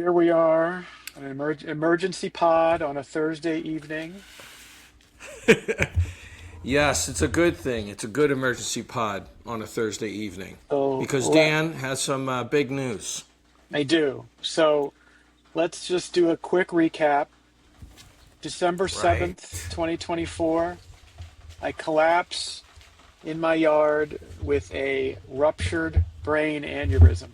Here we are, an emergency pod on a Thursday evening. Yes, it's a good thing. It's a good emergency pod on a Thursday evening So because Dan has some big news. I do. So let's just do a quick recap. December Right. 7th, 2024, I collapse in my yard with a ruptured brain aneurysm.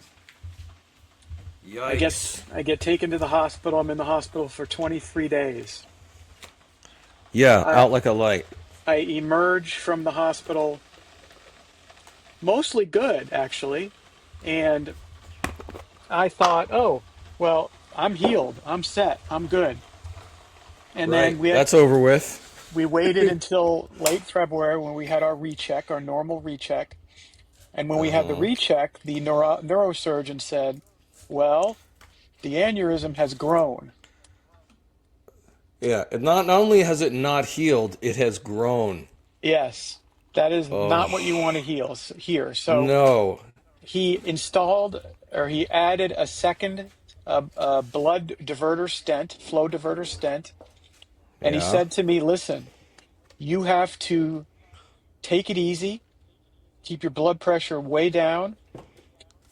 I get Yikes. I get taken to the hospital. I'm in the hospital for 23 days. Yeah, I out like a light. I emerge from the hospital mostly good, actually. And I thought, oh, well, I'm healed. I'm set. I'm good. And then Right. That's over with. we waited until late February when we had our recheck, our normal recheck. And when we had the recheck, the neurosurgeon said, well, the aneurysm has grown. Yeah. Not only has it not healed, it has grown. Yes, that is not what you Oh, want to hear. So no. he installed or he added a second blood diverter stent, flow diverter stent. And he Yeah. said to me, listen, you have to take it easy, keep your blood pressure way down,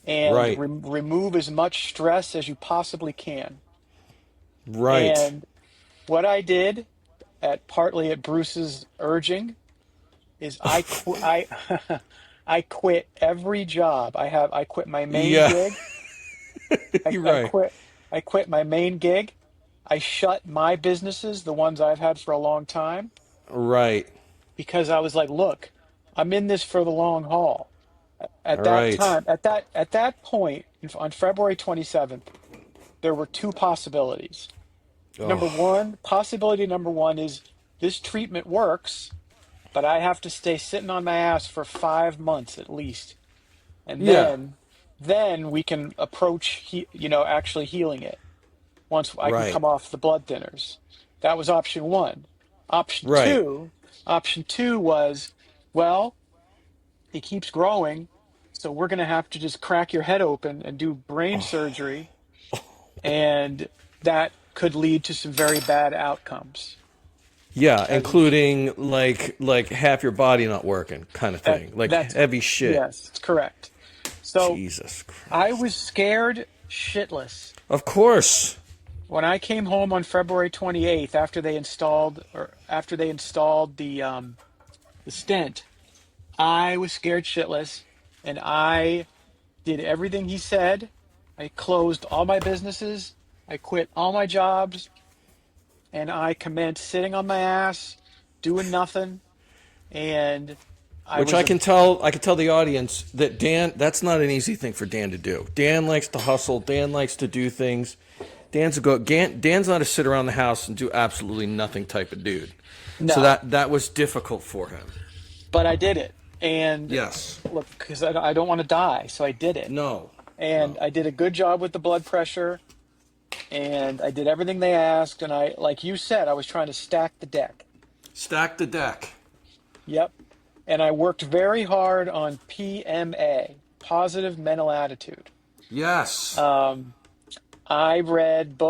and Right. remove as much stress as you possibly can. Right. And what I did, partly at Bruce's urging, is I I quit every job. I quit my main Yeah. gig. I, You're I right. quit I quit my main gig. I shut my businesses, the ones I've had for a long time, Right. because I was like, look, I'm in this for the long haul. At that Right. time, at that point, on February 27th, there were two possibilities. Oh. Possibility number one is this treatment works, but I have to stay sitting on my ass for 5 months at least. And Yeah. then we can approach, actually healing it once I can Right. come off the blood thinners. That was option one. Option Right. two, option two was, well, it keeps growing, so we're going to have to just crack your head open and do brain surgery, and that could lead to some very bad outcomes. Yeah, As in, including like half your body not working kind of that thing. Like that's heavy shit. yes, it's correct. So Jesus I Christ. was scared shitless Of course. when I came home on February 28th after they installed the stent. I was scared shitless, and I did everything he said. I closed all my businesses. I quit all my jobs, and I commenced sitting on my ass, doing nothing. And I Which was a I can tell the audience that that's not an easy thing for Dan to do. Dan likes to hustle. Dan likes to do things. Dan's not a sit around the house and do absolutely nothing type of dude. So no, that was difficult for him. but I did it. And Yes. look, because I don't want to die, so I did it. No. And No. I did a good job with the blood pressure, and I did everything they asked. And like you said, I was trying to stack the deck. Stack the deck. Yep. And I worked very hard on PMA, positive mental attitude. Yes. Um, I read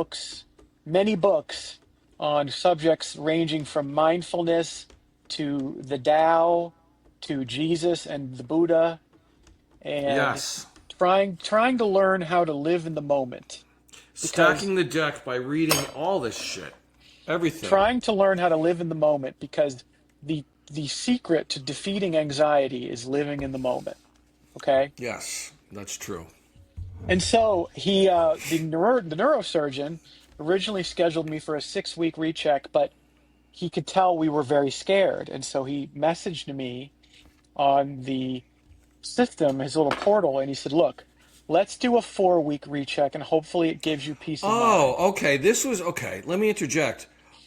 many books on subjects ranging from mindfulness to the Tao to Jesus and the Buddha, and Yes. trying to learn how to live in the moment. Because Stacking the deck by reading all this shit. Everything. trying to learn how to live in the moment, because the secret to defeating anxiety is living in the moment. Okay. Yes, that's true. And so the neurosurgeon originally scheduled me for a 6-week recheck, but he could tell we were very scared, and so he messaged me on the system, his little portal, and he said, "Look, let's do a 4-week recheck, and hopefully it gives you peace of mind." Oh, okay. This was okay. Let me interject.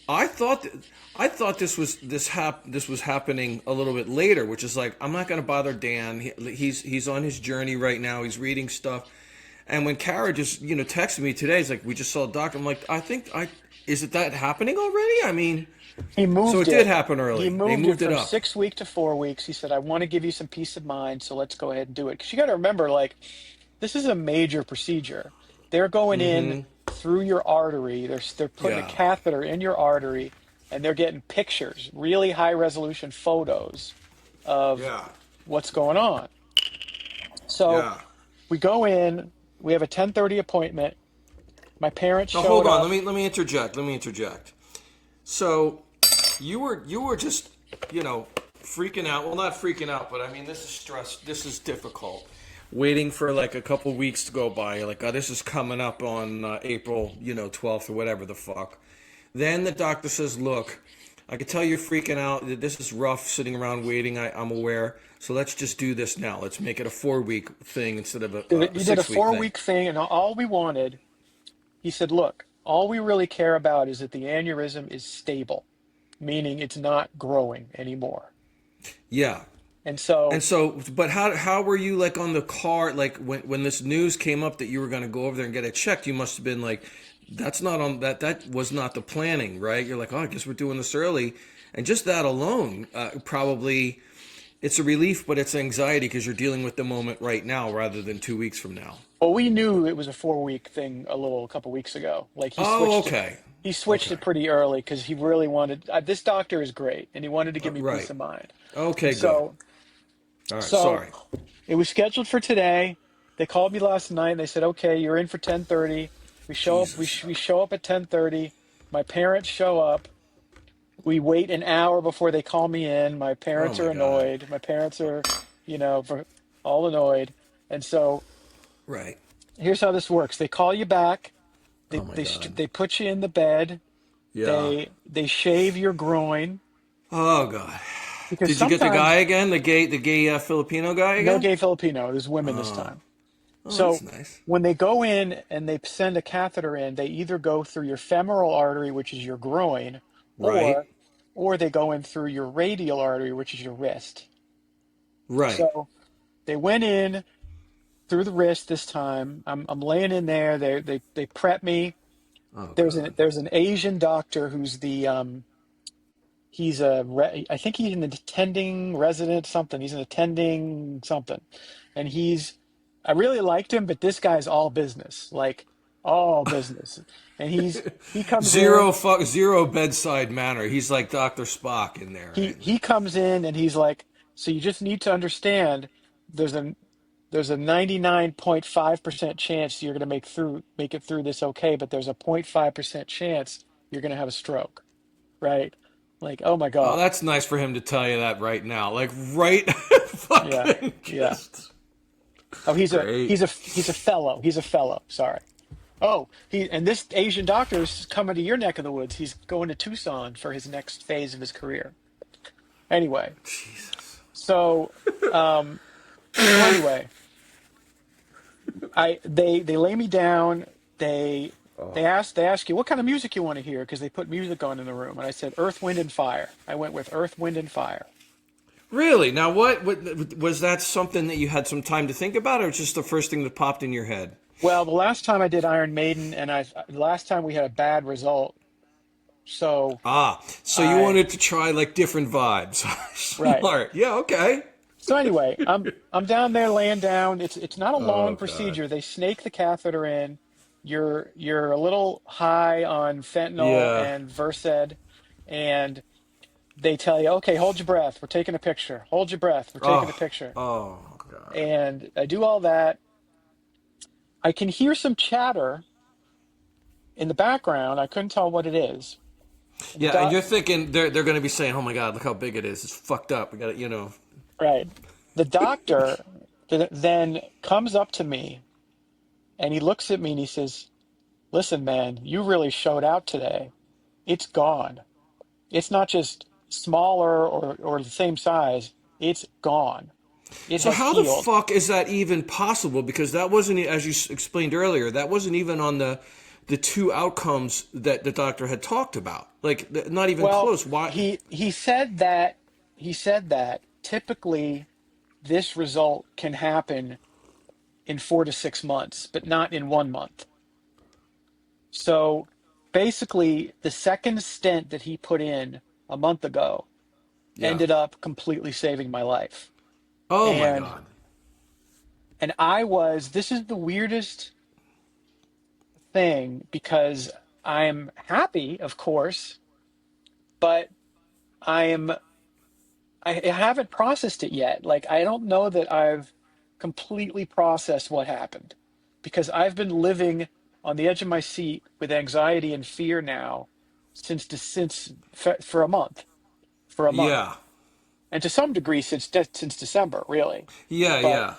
I thought th- I thought this was happening a little bit later, which is like I'm not going to bother Dan. He's on his journey right now. He's reading stuff. And when Kara just texted me today, it's like we just saw a doctor. I'm like, I think I is it that happening already? I mean, He so moved it did it. happen He early. They moved it moved it from up. 6 week to 4 weeks. He said, "I want to give you some peace of mind, so let's go ahead and do it." Because you got to remember, like, this is a major procedure. They're going in. through your artery. They're putting a Yeah. catheter in your artery, and they're getting pictures, really high resolution photos of Yeah. what's going on. So Yeah. we go in. We have a 10:30 appointment. My parents Now hold showed on. up. Let me interject. Let me interject. So you were just freaking out. Well, not freaking out, but I mean this is stress. This is difficult. Waiting for like a couple weeks to go by. You're like, oh, this is coming up on April 12th or whatever the fuck. Then the doctor says, look, I can tell you're freaking out. This is rough sitting around waiting. I'm aware. So let's just do this now. Let's make it a 4 week thing instead of a He did a 6 week four thing. week thing, and all we wanted, he said, look, all we really care about is that the aneurysm is stable, meaning it's not growing anymore. Yeah. And And so, so, but how were you like on the car? Like when this news came up that you were going to go over there and get it checked, you must have been like, that's not on that was not the planning, right? You're like, oh, I guess we're doing this early, and just that alone, probably it's a relief, but it's anxiety because you're dealing with the moment right now rather than 2 weeks from now. well, we knew it was a 4 week thing a couple weeks ago. Like Oh, okay, he switched okay, it pretty early because he really wanted, this doctor is great, and he wanted to give me peace right, of mind. okay, good. So, All right, so sorry. it was scheduled for today. They called me last night and they said, "Okay, you're in for 10:30." We show up. Jesus. We show up at 10:30. My parents show up. We wait an hour before they call me in. My Oh parents my are God. annoyed. My parents are, all annoyed. And so Right. here's how this works. They call you back. Oh my God. They put you in the bed. Yeah. They shave your groin Oh God. because Did you get the guy sometimes again? The gay Filipino guy no again? gay Filipino. There's women this Oh. time. Oh, that's So nice. when they go in and they send a catheter in, they either go through your femoral artery, which is your groin, Right. or they go in through your radial artery, which is your wrist. Right. So they went in through the wrist this time. I'm laying in there. They prep me. Oh God. There's an Asian doctor who's I think he's an attending resident something. He's an attending something, and I really liked him, but this guy's all business, like all business, and he comes Zero in. fuck. Zero bedside manner. He's like Dr. Spock in there, right? He comes in and he's like, so you just need to understand, there's a there's a 99.5% chance you're going to make it through this okay, but there's a 0.5% chance you're going to have a stroke, right? Like, oh my Oh, God. that's nice for him to tell you that right now. Like right. Yeah. Fucking Yeah. just Oh, great. he's a fellow. He's a fellow. Sorry. Oh, and this Asian doctor is coming to your neck of the woods. He's going to Tucson for his next phase of his career. Anyway, Jesus. so um, so anyway, they lay me down. They they ask you what kind of music you want to hear because they put music on in the room, and I said Earth, Wind, and Fire. I went with Earth, Wind, and Fire. Really? Now, what was that something that you had some time to think about, or just the first thing that popped in your head? Well, the last time I did Iron Maiden, and last time we had a bad result, so Ah, so you I wanted to try like different vibes. right. Smart. Yeah. Okay. So anyway, I'm down there laying down. It's not a Oh long God. procedure. They snake the catheter in. You're a little high on fentanyl Yeah. and Versed, and they tell you, okay, hold your breath. We're taking a picture. Hold your breath. We're taking a Oh. picture. Oh God. And I do all that. I can hear some chatter in the background. I couldn't tell what it is. The Yeah, and doc, you're thinking they're going to be saying, "Oh my God, look how big it is! It's fucked up. We got to, right. The doctor then comes up to me and he looks at me and he says, listen, man, you really showed out today. It's gone. It's not just smaller or the same size. It's gone. It So has how the healed. fuck is that even possible? Because that wasn't, as you explained earlier, that wasn't even on the two outcomes that the doctor had talked about. Like not even Well, close. Why? he said that typically this result can happen in 4 to 6 months, but not in 1 month. So basically, the second stent that he put in a month ago Yeah. ended up completely saving my life. Oh my And God. this is the weirdest thing because I'm happy, of course, but I am I haven't processed it yet. Like I don't know that I've completely processed what happened because I've been living on the edge of my seat with anxiety and fear now for a month, for a month, Yeah. and to some degree since December, really. Yeah, But yeah.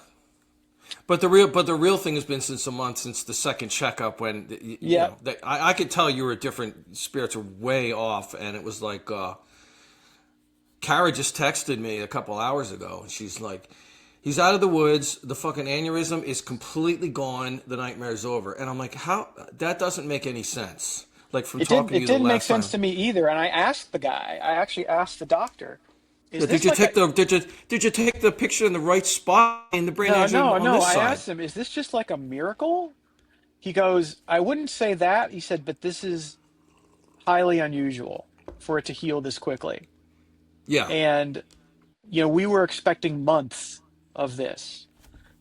But the real thing has been since a month since the second checkup when yeah, I could tell you were different, spirits are way off, and it was like Kara just texted me a couple hours ago and she's like, he's out of the woods, the fucking aneurysm is completely gone, the nightmare's over. And I'm like, how, that doesn't make any sense. Like from talking to it you the didn't make last sense time. to me either. And I asked the guy. I actually asked the doctor, "Is Yeah, this like a did you take the picture in the right spot in the brain no, angiogram no, on no?" this I side? asked him, "Is this just like a miracle?" He goes, "I wouldn't say that." He said, "But this is highly unusual for it to heal this quickly." Yeah. And we were expecting months of this.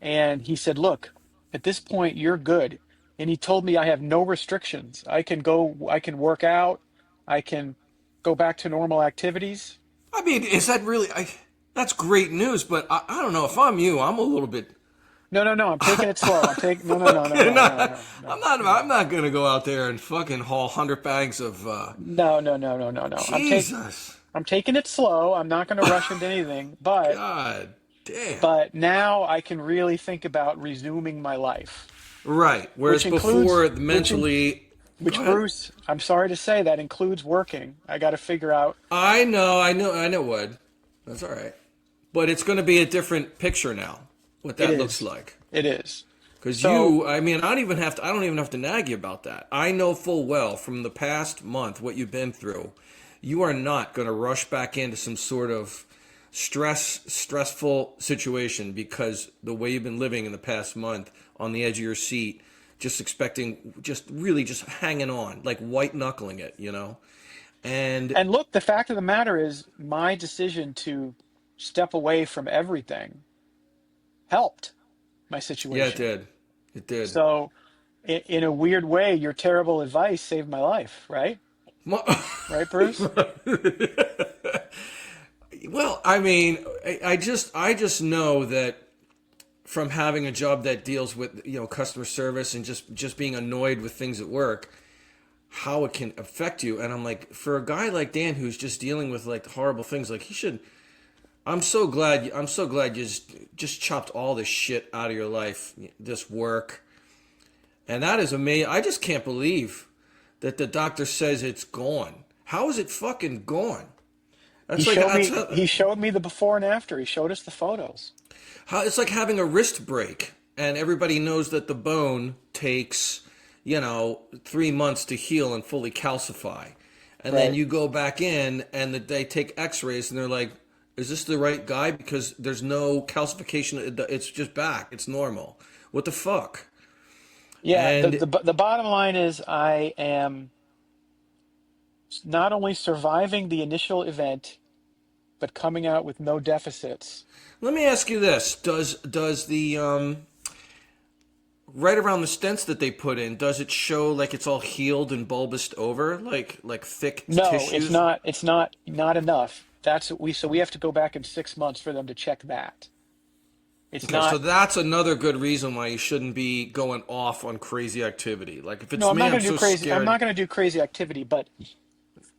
And he said, "Look, at this point, you're good." And he told me I have no restrictions. I can work out, I can go back to normal activities. I mean, is that really that's great news, but I don't know if I'm you, I'm a little bit No, no, no. I'm taking it slow. I'm taking no, no, no, no, fucking no, no, no, no, I'm no, not gonna go out there and fucking haul 100 bags of no, no, no, no, no, no. Jesus. I'm taking it slow. I'm not going to rush into anything, God damn. but now I can really think about resuming my life, Right. Whereas which includes before, which in, mentally. Go which ahead. Bruce, I'm sorry to say that includes working. I got to figure out. I know, Wood. That's all right. But it's going to be a different picture now, what It that looks is. like. It is. Because So you, I mean, I don't even have to nag you about that. I know full well from the past month what you've been through. You are not going to rush back into some sort of stressful situation because the way you've been living in the past month on the edge of your seat, just expecting, just really just hanging on, like white knuckling it, you know? And and look, the fact of the matter is, my decision to step away from everything helped my yeah, it situation. did. It did. So, in a weird way, your terrible advice saved my life, right? Right, Bruce? Well, I mean, I just know that from having a job that deals with customer service and just being annoyed with things at work, how it can affect you. And I'm like, for a guy like Dan who's just dealing with like horrible things, like he should. I'm so glad you just chopped all this shit out of your life, this work, and that is amazing. I just can't believe that the doctor says it's gone. How is it fucking gone? That's like He showed me the before and after. He showed us the photos. how it's like having a wrist break, and everybody knows that the bone takes 3 months to heal and fully calcify, and then Right. you go back in and they take X-rays and they're like, "Is this the right guy?" Because there's no calcification. It's just back. It's normal. What the fuck? Yeah, And the bottom line is I am not only surviving the initial event, but coming out with no deficits. let me ask you this: Does the right around the stents that they put in, does it show like it's all healed and bulbous over, like thick No, tissues? it's not enough. That's what we have to go back in 6 months for them to check that. It's Okay, so not. that's another good reason why you shouldn't be going off on crazy activity. Like if No, it's I'm me, not I'm going to do so crazy. I'm not scared. going to do crazy activity, but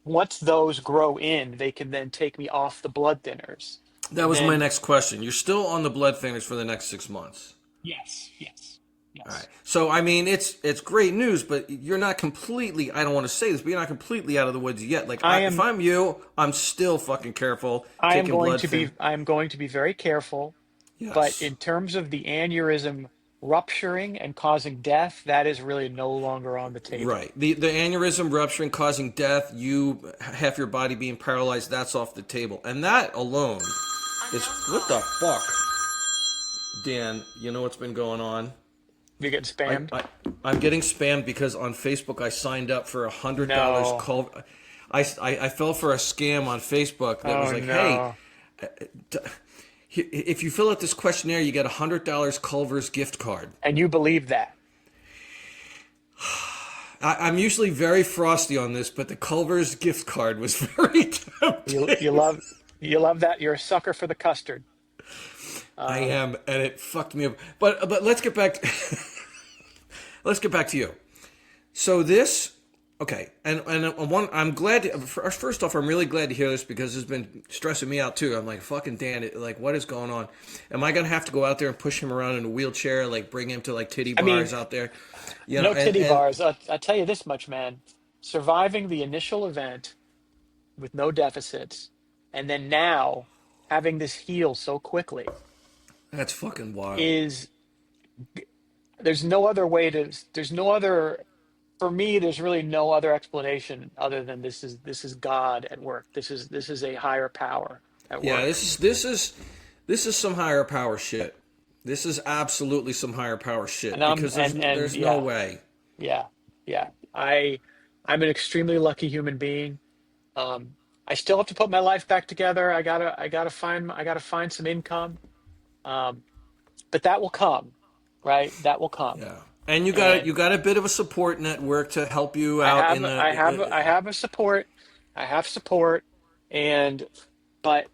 once those grow in, they can then take me off the blood thinners. That And was my then next question. You're still on the blood thinners for the next 6 months. yes, yes, All right. yes. So I mean, it's great news, but you're not completely. I don't want to say this, but you're not completely out of the woods yet. Like I if am I'm you, I'm still fucking careful I am taking going blood to be thin. I am going to be very careful, but Yes. in terms of the aneurysm rupturing and causing death, that is really no longer on the table. Right. The aneurysm rupturing causing death, you half your body being paralyzed, that's off the table. And that alone is what the fuck? Dan, you know what's been going on? You're getting I, spammed? I I'm getting spammed because on Facebook I signed up for $100 No. call. I fell for a scam on Facebook that was Oh like, hey, no. if you fill out this questionnaire, you get $100 Culver's gift card. And you believe that? I'm usually very frosty on this, but the Culver's gift card was very You tempting. you love you love that. You're a sucker for the custard. I Um, am, and it fucked me up. But let's get back. Let's get back to you. So this, okay, and one, I'm glad. First off, I'm really glad to hear this because it's been stressing me out too. I'm like, fucking Dan, like, what is going on? Am I gonna have to go out there and push him around in a wheelchair, like bring him to like titty I mean, bars out there, you know? no titty And bars. I tell you this much, man. Surviving the initial event with no deficits, and then now having this heal so quickly that's fucking wild. is there's no other way to. There's no other for me. There's really no other explanation other than this is God at work. This is a higher power at Yeah, work. this is some higher power shit. This is absolutely some higher power And shit I'm because and there's no yeah, way. yeah, yeah. I'm an extremely lucky human being. Um, I still have to put my life back together. I gotta find some income. Um, but that will come, right? That will come. Yeah, and And you got a bit of a support network to help you I out have in I have the. I have a support. I have support, and but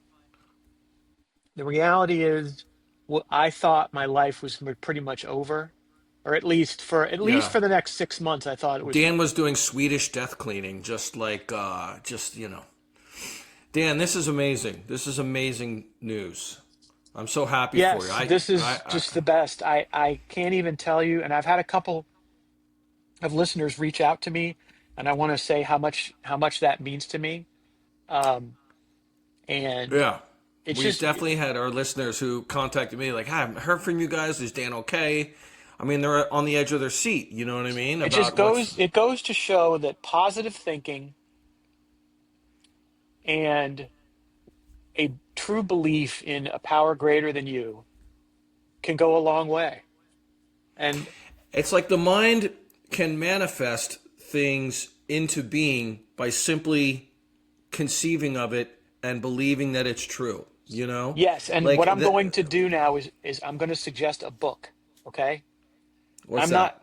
the reality is, what I thought my life was pretty much over, or at least for Yeah, the next 6 months, I thought it was. Dan was doing Swedish death cleaning, just like just you know. Dan, this is amazing. This is amazing news. I'm so happy for you. Yes, this is just the best. I can't even tell you, and I've had a couple of listeners reach out to me, and I want to say how much that means to me. Um, and Yeah. it's We've just definitely had our listeners who contacted me like, "Hi, I haven't heard from you guys. Is Dan okay?" I mean, they're on the edge of their seat. You know what I mean? it just About what's. goes to show that positive thinking and a true belief in a power greater than you can go a long way. And It's like the mind can manifest things into being by simply conceiving of it and believing that it's true. You know, yes, and what like I'm that. going to do now is I'm going to suggest a book. Okay, What's I'm not. that?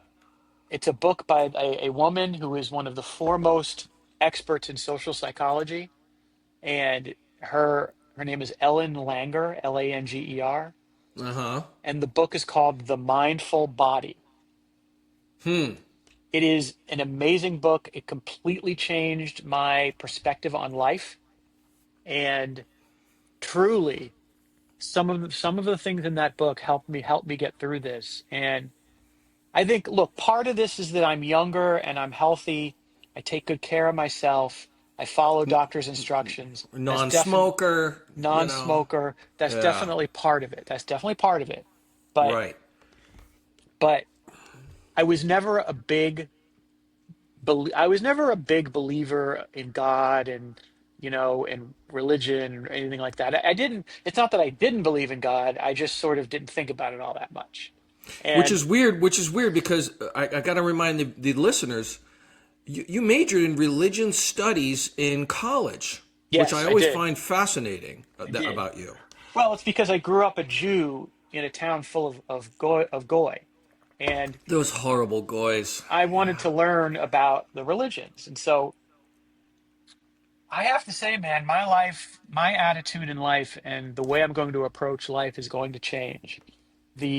It's a book by a woman who is one of the foremost experts in social psychology, and her name is Ellen Langer, Langer, Uh huh. and the book is called The Mindful Body. Hmm. It is an amazing book. It completely changed my perspective on life, and truly, some of the things in that book helped me get through this. And I think, look, part of this is that I'm younger and I'm healthy. I take good care of myself. I follow doctor's instructions. That's definitely Non-smoker. You know. non-smoker. That's Yeah. definitely part of it. That's definitely part of it. But Right. but I was never a big I was never a big believer in God and in religion or anything like that. I didn't. It's not that I didn't believe in God. I just sort of didn't think about it all that much. Which And is weird. Which is weird because I got to remind the listeners, you majored in religion studies in college, which I yes, I always did. find fascinating I did. about you. Well, it's because I grew up a Jew in a town full of goy, and Those horrible guys. I wanted to learn about the religions. And so I have to say, man, my life, my attitude in life, and the way I'm going to approach life is going to change.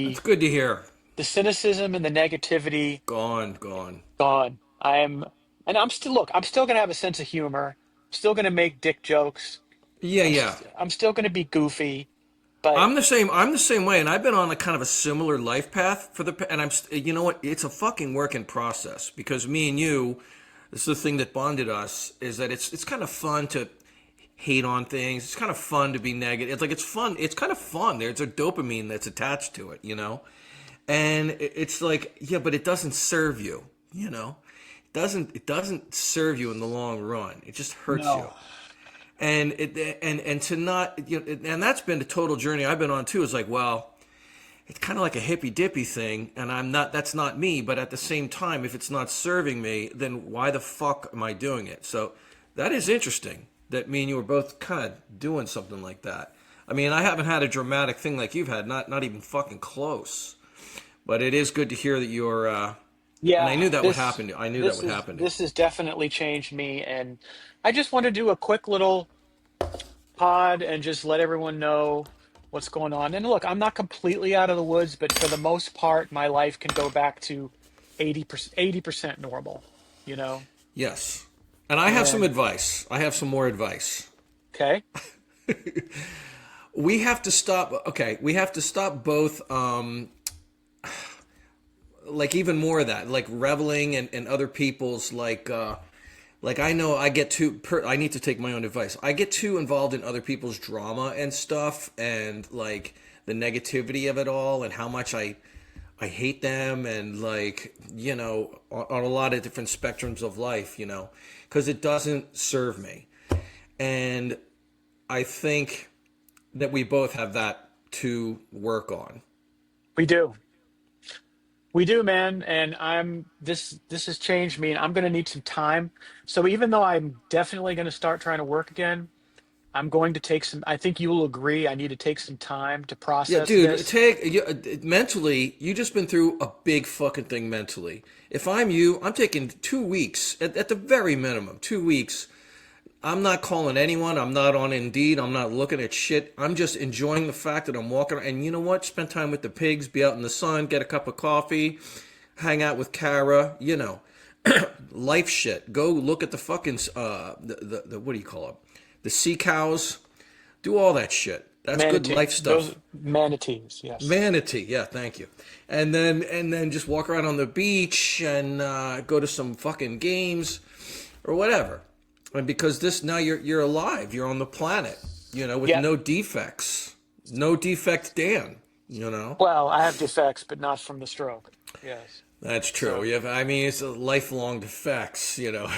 That's The good to hear. the cynicism and the negativity Gone, gone. gone. And I'm still going to have a sense of humor. I'm still going to make dick jokes. Yeah, yeah. I'm still going to be goofy, but I'm the same. I'm the same way, and I've been on a kind of a similar life path for the. And you know what? It's a fucking work in process because me and you, this is the thing that bonded us is that it's kind of fun to hate on things. It's kind of fun to be negative. It's like it's fun. It's kind of fun. There's a dopamine that's attached to it, you know. And it's like, yeah, but it doesn't serve you, you know. It doesn't serve you in the long run. It just hurts you. no. And and to not, you know, and that's been a total journey I've been on too. Is like, well, it's kind of like a hippy dippy thing, and I'm not. That's not me. But at the same time, if it's not serving me, then why the fuck am I doing it? So that is interesting. That me and you were both kind of doing something like that. I mean, I haven't had a dramatic thing like you've had. Not even fucking close. But it is good to hear that And I Yeah, knew that would this happen. I knew that this would is happen. this has definitely changed me, and I just want to do a quick little pod and just let everyone know what's going on. And look, I'm not completely out of the woods, but for the most part, my life can go back to 80% normal, you know? Yes. And I have some And advice. I have some more advice. okay, We have to stop. Okay, we have to stop both. Like even more of that, like reveling and other people's like I know I get too. I need to take my own advice. I get too involved in other people's drama and stuff, and like the negativity of it all, and how much I hate them, and like on a lot of different spectrums of life, because it doesn't serve me. And I think that we both have that to work on. we do. We do, man. And this has changed me, and I'm going to need some time. So even though I'm definitely going to start trying to work again, I'm going to take some, I think you will agree, I need to take some time to Yeah, process dude, this. take mentally. You just been through a big fucking thing mentally. If I'm you, I'm taking 2 weeks at the very minimum. 2 weeks. I'm not calling anyone. I'm not on Indeed. I'm not looking at shit. I'm just enjoying the fact that I'm walking. And you know what? Spend time with the pigs. Be out in the sun. Get a cup of coffee. Hang out with Kara. Life shit. Go look at the fucking the what do you call it? The sea cows. Do all that shit. That's good Manatee, life those stuff. manatees, yes. Manatee, yeah, thank you. And then just walk around on the beach and go to some fucking games or whatever. And because this now you're alive, you're on the planet, with Yep. no defects, no defect Dan, you know. Well, I have defects, but not from the stroke. Yes. That's true. So, You have, I mean, it's a lifelong defects. so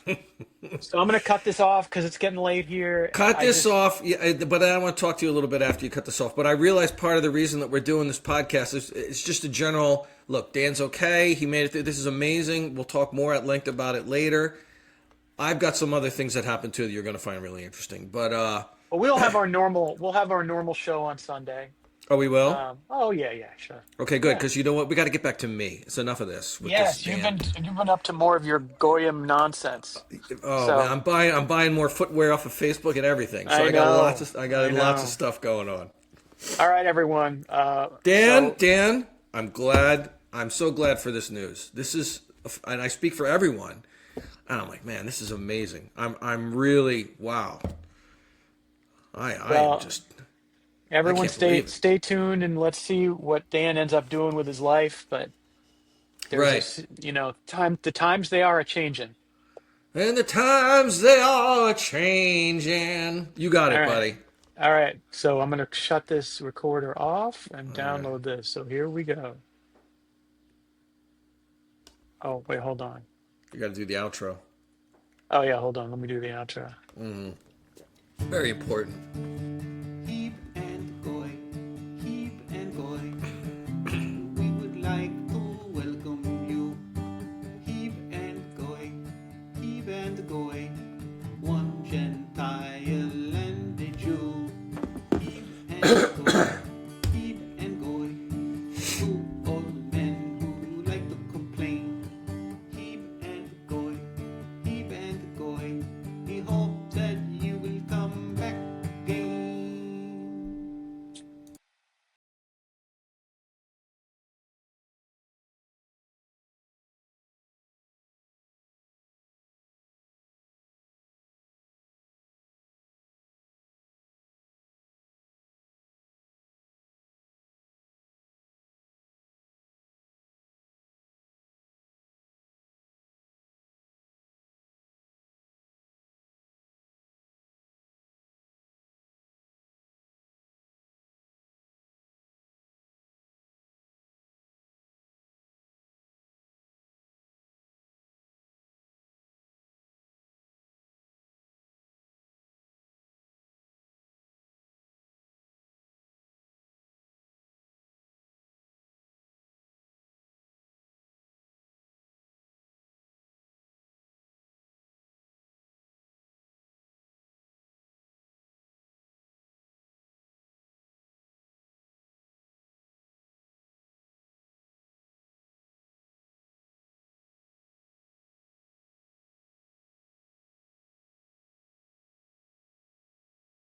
I'm going to cut this off because it's getting late here. Cut I this just, off, yeah, but I want to talk to you a little bit after you cut this off. But I realize part of the reason that we're doing this podcast is it's just a general look. Dan's okay. He made it through. This is amazing. We'll talk more at length about it later. I've got some other things that happen too that you're going to find really interesting. But well, we'll have our normal show on Sunday. oh, we will. Oh yeah, yeah, sure. Okay, good. Yeah. Because you know what, we got to get back to me. It's enough of this with this Yes, Dan. you've been up to more of your goyim nonsense. Oh man, So I'm buying more footwear off of Facebook and everything. So I I got lots of know. stuff going on. All right, everyone. So Dan, I'm so glad for this news. This is, and I speak for everyone. And I'm like, man, this is amazing. I'm really, wow. I am well, just, I everyone, can't believe it. stay tuned, and let's see what Dan ends up doing with his life. But Right. time the times they are a changing. And the times they are changing. You got All it, right. buddy. All right. So I'm gonna shut this recorder off and All right. download this. So here we go. Oh, wait, hold on. You got to do the outro. Oh yeah, hold on. Let me do the outro. Very important. Heeb and Goy, Heeb and Goy, we would like to welcome you. Heeb and Goy, Heeb and Goy, one Gentile and a Jew. Heeb and